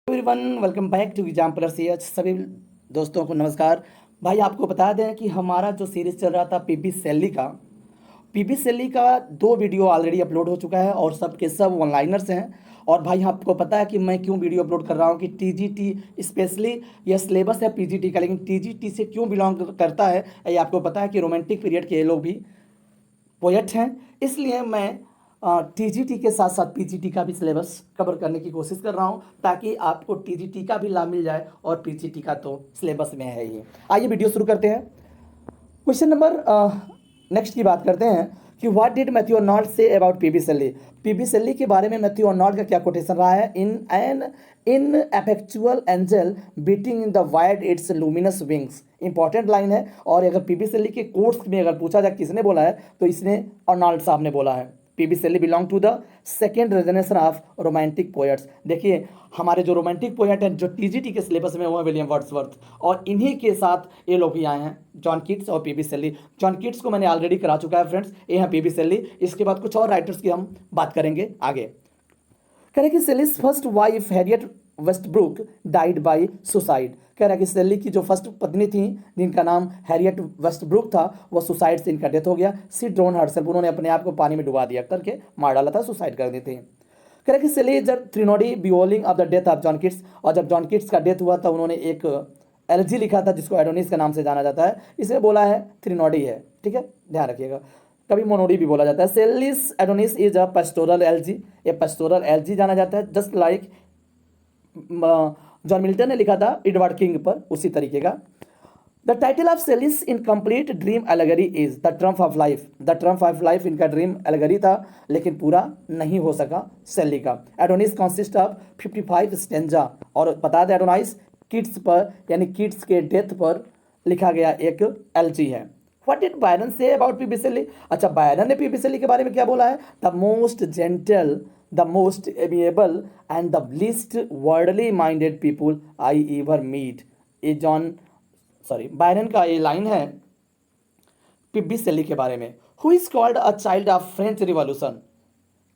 Everyone, welcome back to exemplar CH. सभी दोस्तों को नमस्कार। भाई आपको बता दें कि हमारा जो सीरीज चल रहा था पीबी सैली का 2 वीडियो ऑलरेडी अपलोड हो चुका है और सब के सब ऑनलाइनर्स हैं। और भाई आपको पता है कि मैं क्यों वीडियो अपलोड कर रहा हूँ कि टीजीटी स्पेशली यह सिलेबस है पीजीटी का, लेकिन टीजीटी से क्यों बिलोंग करता है ये आपको पता है कि रोमांटिक पीरियड के ये लोग भी पोएट हैं। इसलिए मैं टीजीटी के साथ साथ पीजीटी का भी सिलेबस कवर करने की कोशिश कर रहा हूं ताकि आपको टीजीटी का भी लाभ मिल जाए और पीजीटी का तो सिलेबस में है ही। आइए वीडियो शुरू करते हैं। क्वेश्चन नंबर नेक्स्ट की बात करते हैं कि what did Matthew Arnold say about PB Shelley के बारे में मैथ्यू अर्नोल्ड का क्या कोटेशन रहा है। Ineffectual angel beating in the void its luminous wings. Important line है और अगर पीबी सेल्ली के कोर्स में अगर पूछा जाए किसने बोला है तो इसने अर्नोल्ड साहब ने बोला है। PB Shelley belong to the second generation of romantic poets. देखिए हमारे जो रोमांटिक पोएट हैं जो टीजीटी के सिलेबस में हुए विलियम वर्ड्सवर्थ, और इन्हीं के साथ ये लोग भी आए हैं, जॉन कीट्स और पीबी सेल्ली। जॉन कीट्स को मैंने ऑलरेडी करा चुका है फ्रेंड्स, ये हैं पीबी सेल्ली। इसके बाद कुछ और राइटर्स की हम बात करेंगे आगे। कह रहे कि Shelley's first wife Harriet Westbrook died by suicide. कह रहा है कि सेल्ली की जो फर्स्ट पत्नी थी जिनका नाम हैरियट वेस्टब्रुक था वो सुसाइड से इनका डेथ हो गया। सी ड्रोन हर्सेल्फ, उन्होंने अपने आप को पानी में डुबा दिया करके मार डाला था, सुसाइड कर दी थी। कह रहे कि सेल्ली जब threnody bewailing of the death of John Keats, और जब जॉन कीट्स का डेथ हुआ था उन्होंने एक एलजी लिखा था जिसको एडोनिस के नाम से जाना जाता है। इसे बोला है थ्रिनोडी है, ठीक है, ध्यान रखिएगा, कभी मोनोडी भी बोला जाता है। Shelley's Adonais is a pastoral elegy, ये पेस्टोरल एलजी जाना जाता है, जस्ट लाइक जॉन मिल्टन ने लिखा था एडवर्ड किंग पर, उसी तरीके का। The title of Shelley's incomplete dream allegory is the triumph of life. The triumph of life इनका ड्रीम एलेगरी था लेकिन पूरा नहीं हो सका सेल्ली का। एडोनिस कॉन्सिस्ट ऑफ 55 स्टेंजा, और बता दें एडोनाइस किड्स पर यानी किड्स के डेथ पर लिखा गया एक एलजी है। What did Byron say about PB Shelley. अच्छा, बायरन ने पीबी सेल्ली के बारे में क्या बोला है। The most gentle, the most amiable and the least worldly minded people I ever meet. ये बायरन का ये लाइन है पीबी सेल्ली के बारे में। Who is called a child of French revolution.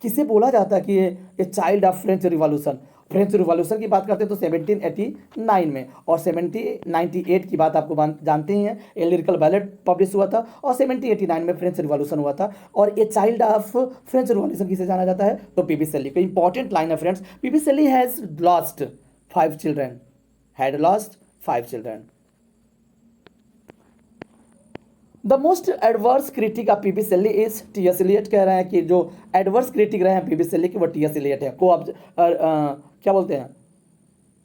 किसे बोला जाता है कि ये child of French revolution. French revolution की बात करते हैं तो 1789 में, और 1798 की बात आपको जानते ही हैं, ए लिरिकल बैलेट पब्लिश हुआ था और 1789 में फ्रेंच रिवॉल्यूशन हुआ था। और ये चाइल्ड ऑफ फ्रेंच रिवॉल्यूशन किसे जाना जाता है तो पीबी सेल्ली को। इंपॉर्टेंट लाइन है friends, PB Shelley has lost 5 children, had lost 5 children. The most adverse critic of PB Shelley is T S. Eliot. कह रहे हैं कि जो एडवर्स क्रिटिक रहे हैं पीबी सेल्ली के वो टी.एस. एलियट है। क्या बोलते हैं,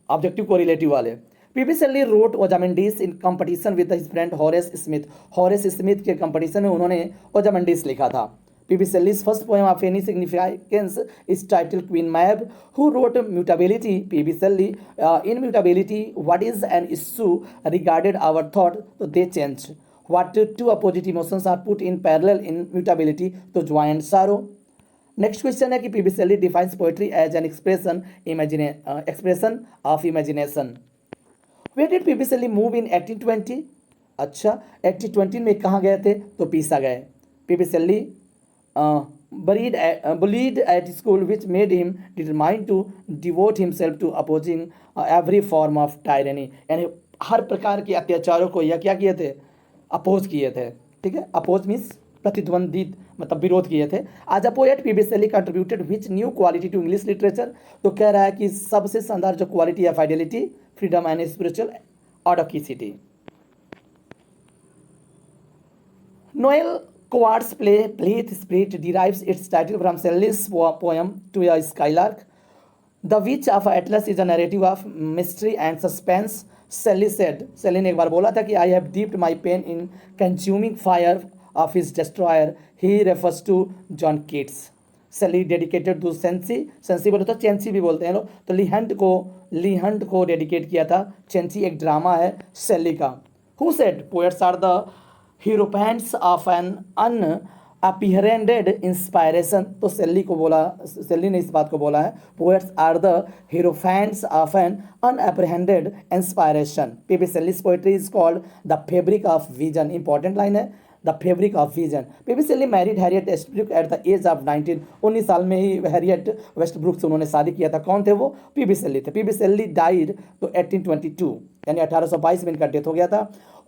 ऑब्जेक्टिव कोरिलेटिव वाले। PB Shelley wrote Ozymandias in competition with his friend Horace Smith. Horace Smith के कंपटीशन में उन्होंने ओजामेंडिस लिखा था। PB Shelley's first poem of any significance is title Queen Mab. Who wrote Mutability. PB Shelley. In Mutability what is an issue regarded our thought तो they change. What two opposite emotions are put in parallel in mutability to joy and sorrow. Next question है कि PB Shelley defines poetry as an expression of imagination. Where did PB Shelley move in 1820। अच्छा, 1820 में कहाँ गए थे तो Pisa गए। PB Shelley bullied at school which made him determined to devote himself to opposing every form of tyranny। यानी हर प्रकार के अत्याचारों को यह क्या किए थे, अपोज किए थे, ठीक है। अपोज मीन्स प्रतिद्वंदित, मतलब विरोध किए थे। As a poet PB Shelley contributed which new quality to English literature. तो कह रहा है कि सबसे शानदार जो क्वालिटी है fidelity, freedom and spiritual audacity. Noel Cowards play Bleath Spirit derives its title from Shelley's poem To a Skylark. The Witch of Atlas is a narrative of mystery and suspense. Shelley said, Shelley ने एक बार बोला था कि I have dipped my pen in consuming fire of his destroyer. He refers to John Keats. Shelley dedicated to sensi बोले तो चेंसी भी बोलते हैं लोग, तो लीहंट को डेडिकेट किया था। चेंसी एक ड्रामा है शेली का। Who said poets are the hierophants of an unapprehended inspiration. तो सेल्ली ने इस बात को बोला है, poets are the hierophants of an unapprehended inspiration. PB Shelley's poetry is called the fabric of vision. Important line है, the fabric of vision. PB Shelley married Harriet Westbrook at the age of 19, 19 साल में ही Harriet Westbrook से उन्होंने शादी किया था। कौन थे वो? पीबी शेली थे। पीबी शेली डाइड तो 1822 यानी 1822 में इनका डेथ हो गया था।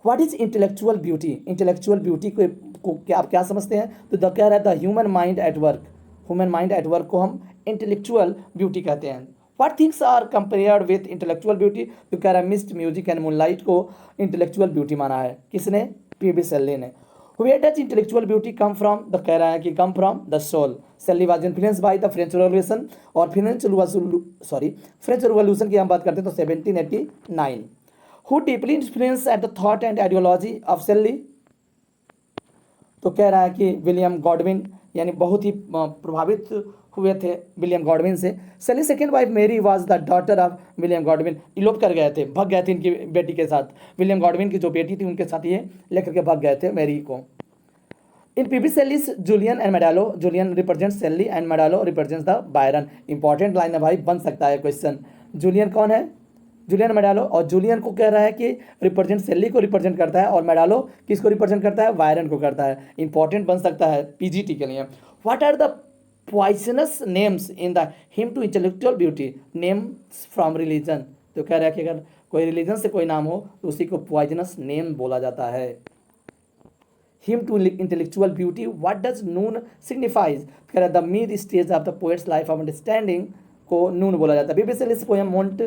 What is intellectual beauty? Intellectual beauty को क्या आप क्या समझते हैं? तो द कह रहा है the human mind at work. Human mind at work को हम इंटेलेक्चुअल ब्यूटी कहते हैं। What things are compared with intellectual beauty? तो कह रहा है मिस्ट म्यूजिक एंड मूनलाइट को इंटेलेक्चुअल ब्यूटी माना है। किसने? पीबी शेली ने। Where does intellectual beauty come from? तो कह रहा है कि come from the soul. Shelley was influenced by the French Revolution, और फ्रेंच रेवोल्यूशन की हम बात करते हैं तो 1789। Who deeply influenced at the thought and ideology of Shelley? तो कह रहा है कि विलियम गॉडविन, यानी बहुत ही प्रभावित हुए थे विलियम गॉडविन से। शेली सेकेंड वाइफ मेरी was the daughter of William Godwin. Elope कर गए थे, भग गए थे इनकी बेटी के साथ। विलियम गॉडविन की जो बेटी थी उनके साथ ये लेकर के भग गए थे मैरी को। In PB Shelley's Julian and Maddalo, Julian represents Shelley and Maddalo represents the Byron. Important line है भाई, बन सकता है क्वेश्चन। जूलियन कौन है? Julian Maddalo. और जूलियन को कह रहा है कि रिप्रेजेंट शेली को रिप्रेजेंट करता है, और मेडालो किसको रिप्रेजेंट करता है? बायरन को करता है। इंपॉर्टेंट बन सकता है पीजीटी के लिए। What are the poisonous names in the hymn to intellectual beauty? Names from religion। तो कह रहा है कि अगर कोई रिलीजन से कोई नाम हो तो उसी को पॉइजनस नेम बोला जाता है। hymn to intellectual beauty, what does noon signifies? कह रहा है the mid stage of the poet's life of understanding को नून बोला जाता है। PB Shelley's poem Mont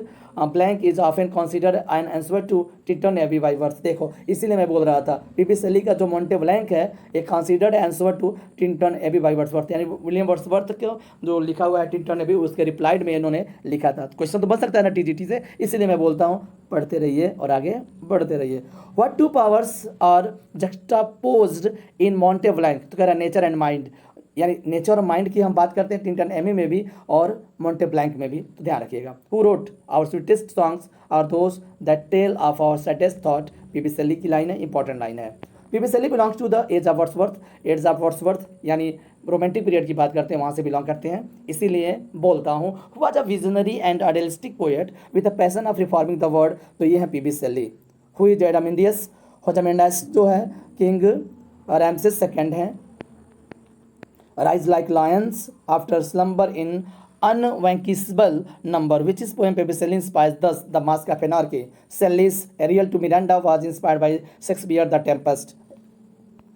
Blanc is often considered an answer to टिटन एबी बाई वर्थ। देखो इसीलिए मैं बोल रहा था पीबी शेली का जो मोंटे ब्लैंक है एक कंसीडर्ड आंसर टू टिटन एबी बाई वर्थ, यानी विलियम वर्ड्सवर्थ को जो लिखा हुआ है टिटन एबी उसके रिप्लाइड में इन्होंने लिखा था। क्वेश्चन तो बन सकता है ना टीजीटी से, इसीलिए मैं बोलता हूँ पढ़ते रहिए और आगे बढ़ते रहिए। What two powers are juxtaposed in Mont Blanc? तो कह रहा है नेचर एंड माइंड, यानी नेचर और माइंड की हम बात करते हैं टिंटन एमी में भी और मोंटे ब्लैंक में भी, तो ध्यान रखिएगा। Who wrote our sweetest songs are those that tell of our saddest thought? PB Shelley की लाइन है, इंपॉर्टेंट लाइन है। PB Shelley belongs to the age of Wordsworth. Age of Wordsworth यानी romantic period की बात करते हैं, वहाँ से बिलोंग करते हैं, इसीलिए बोलता हूँ। Who was a visionary and idealistic poet with a passion of reforming the world? तो ये है PB Shelley. Who is Ozymandias? Ozymandias जो है किंग रामसेस सेकंड है। Rise like lions after slumber in unvanquishable number, which is poem Pebble Shelley inspires thus the Mask of Anarchy. Shelley's Ariel to Miranda was inspired by Shakespeare The Tempest.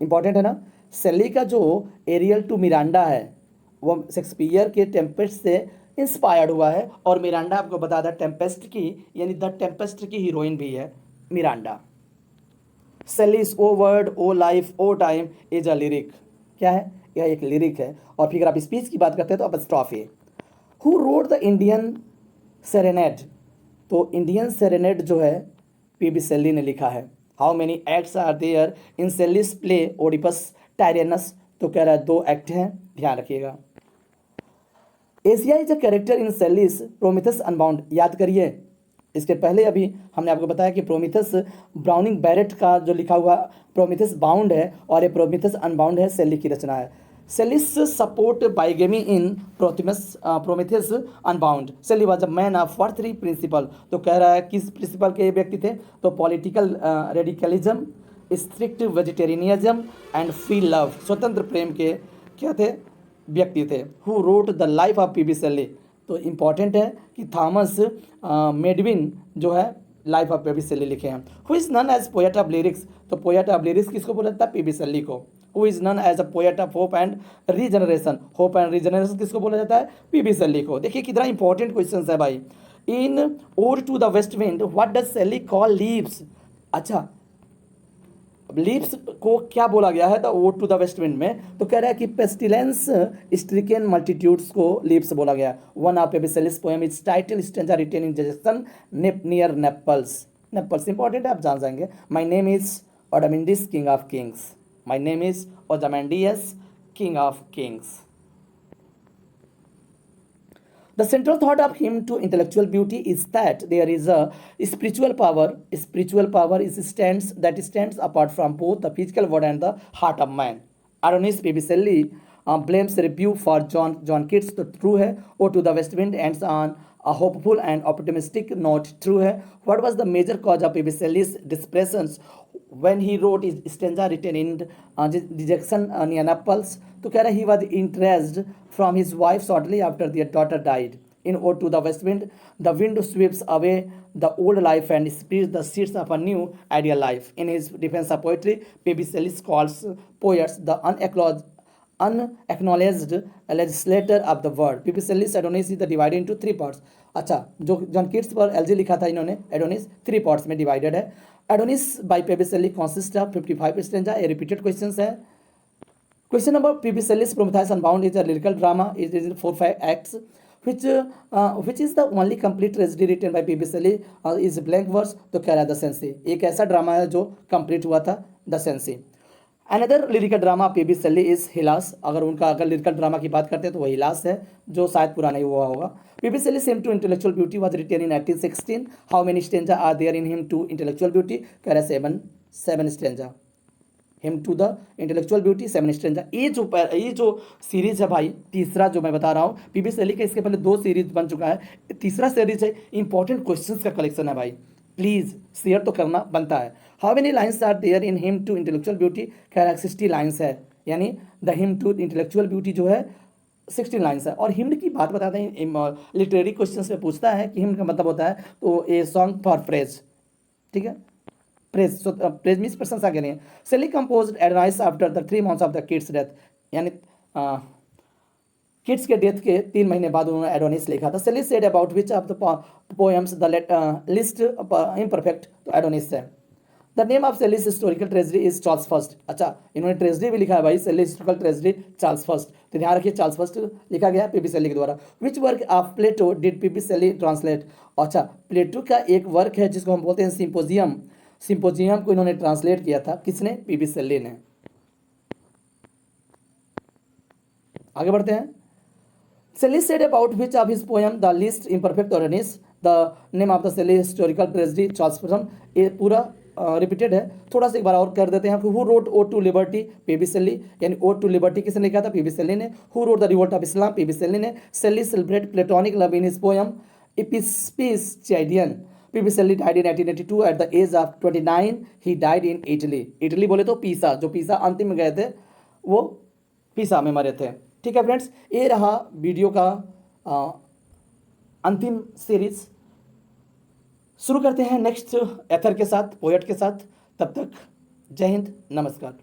Important है ना? शेली का जो aerial to Miranda है वो Shakespeare के Tempest से inspired हुआ है, और मिरांडा आपको बता दें टेम्पेस्ट की यानी द टेम्पेस्ट की हीरोइन भी है Miranda. Shelley's O world O life O time is a lyric. क्या है? यह एक लिरिक है। और फिर आप स्पीच की बात करते हैं तो अब strophe. Who wrote the Indian serenade? तो इंडियन सेरेनेड जो है पीबी शेली ने लिखा है। How many acts are there in Shelley's play Oedipus Tyrannus? तो कह रहा है 2 एक्ट हैं, ध्यान रखिएगा। Asia is a character in Shelley's Prometheus Unbound. याद करिए, इसके पहले अभी हमने आपको बताया कि प्रोमिथस ब्राउनिंग बैरेट का जो लिखा हुआ प्रोमिथस बाउंड है, और ये प्रोमिथस अनबाउंड है शेली की रचना है। Shelley's support bigamy in Prometheus Unbound. Shelley was a man of for 3 principle. तो कह रहा है किस प्रिंसिपल के व्यक्ति थे? तो political radicalism, strict vegetarianism and free love, स्वतंत्र प्रेम के क्या थे? व्यक्ति थे। Who wrote the life of PB Shelley? तो इम्पॉर्टेंट है कि थॉमस मेडविन जो है लाइफ ऑफ पीबी शेली लिखे हैं। Who is known as poet of lyrics? तो पोएट ऑफ लिरिक्स किसको बोला जाता है? पीबी शेली को। Who is known as a poet of hope and regeneration? Hope and regeneration किसको बोला जाता है? पीबी शेली को। देखिए कितना इंपॉर्टेंट क्वेश्चन है भाई। In ode to the west wind what does Shelley call leaves? अच्छा, लीव्स को क्या बोला गया है the ode to the west wind में? तो कह रहा है कि पेस्टिलेंस स्ट्रिकन मल्टीट्यूड्स को लीव्स बोला गया। One of PB Shelley's poem is title stanzas written in dejection near Naples. Naples important है, आप जान जाएंगे। My name is Ozymandias king of kings. My name is ओजामेंडियस king of kings. The central thought of him to intellectual beauty is that there is a spiritual power. Spiritual power is stands apart from both the physical world and the heart of man. Adonis PB Shelley blames review for John Keats, तो true है। O to the West Wind ends on a hopeful and optimistic note, true है। What was the major cause of Pीबी शेली's depressions? when he wrote his stanza written in dejection near Naples, तो कह रहा he was interested from his wife shortly after their daughter died. In Ode to the West Wind, the wind sweeps away the old life and spreads the seeds of a new ideal life. In his defense of poetry, P.B. Shelley calls poets the unacknowledged legislator of the world. P.B. Shelley's Adonis is divided into three parts. अच्छा, जो John Keats पर LG लिखा था इन्होंने, Adonais three parts में divided है. Adonais by P B Shelley consist of 55 stanza. ये repeated questions है. Question number: P.B. Shelley's Prometheus Unbound is a lyrical drama. It is in 4-5 acts, which is the only complete tragedy written by P.B. Shelley. Is blank verse. तो क्या रहा the sensi. एक ऐसा drama है जो complete हुआ था, the Cenci. Another lyrical drama PB. Shelley is Hellas. अगर लिरिकल ड्रामा की बात करते हैं तो वो हिलास है, जो शायद पुराना ही हुआ होगा. PB. Shelley Hymn to Intellectual Beauty was written in 1816. How many stanza are there in Hymn to Intellectual Beauty? कह रहा है 7 stanza. Hymn to the intellectual beauty 7 stanza. ये जो सीरीज है भाई, तीसरा जो मैं बता रहा हूँ, पीबी शेली का इसके पहले 2 सीरीज बन चुका है, तीसरा सीरीज है. इंपॉर्टेंट क्वेश्चंस का कलेक्शन है भाई, प्लीज़ शेयर तो करना बनता है. How many lines are there in hymn to intellectual beauty? कह रहा है 60 लाइन्स है. यानी the hymn to intellectual beauty जो है 16 लाइन्स है. और हिम्न की बात बताते हैं, लिटरेरी क्वेश्चंस में पूछता है कि हिम्न का मतलब होता है तो ए सॉन्ग फॉर प्रेज. ठीक है, प्रेज. सो प्रेज मीन्स प्रशंसा के लिए. Shelley composed Adonais after the 3 months of the Keats death. यानी किड्स के डेथ के 3 महीने बाद उन्होंने एडोनिस लिखा था. Shelley said about which of the poems the least imperfect. तो एडोनिस है. The name of Shelley's historical tragedy is Charles first. अच्छा, इन्होंने ट्रेजेडी भी लिखा है भाई, Shelley historical tragedy Charles first. तो ध्यान रखिए, चार्ल्स फर्स्ट लिखा गया पीबी शेली के द्वारा. Which work of Plato did P B Shelley translate? अच्छा, प्लेटो का एक वर्क है जिसको हम बोलते हैं सिंपोजियम. सिंपोजियम को इन्होंने ट्रांसलेट किया था. किसने? पीबी शेली ने. आगे बढ़ते हैं. Shelley said about which of his poem the least imperfect Adonais. The name of the Shelley historical tragedy Charles first. ये पूरा रिपीटेड है. थोड़ा सा एक बार और कर देते हैं. Who wrote ode to liberty? PB Shelley. यानी ओड टू लिबर्टी किसने लिखा था? पीबी शेली ने. Who wrote the revolt of Islam? PB Shelley ने. Shelley celebrate platonic love in his poem Epipsychidion. PB Shelley died in 1882 at the age of 29. He died in Italy. Italy बोले तो पीसा, जो पीसा अंतिम में गए थे वो पीसा में मरे थे. ठीक है फ्रेंड्स, ये रहा वीडियो का अंतिम सीरीज. शुरू करते हैं नेक्स्ट एथर के साथ, पोएट के साथ. तब तक जय हिंद, नमस्कार.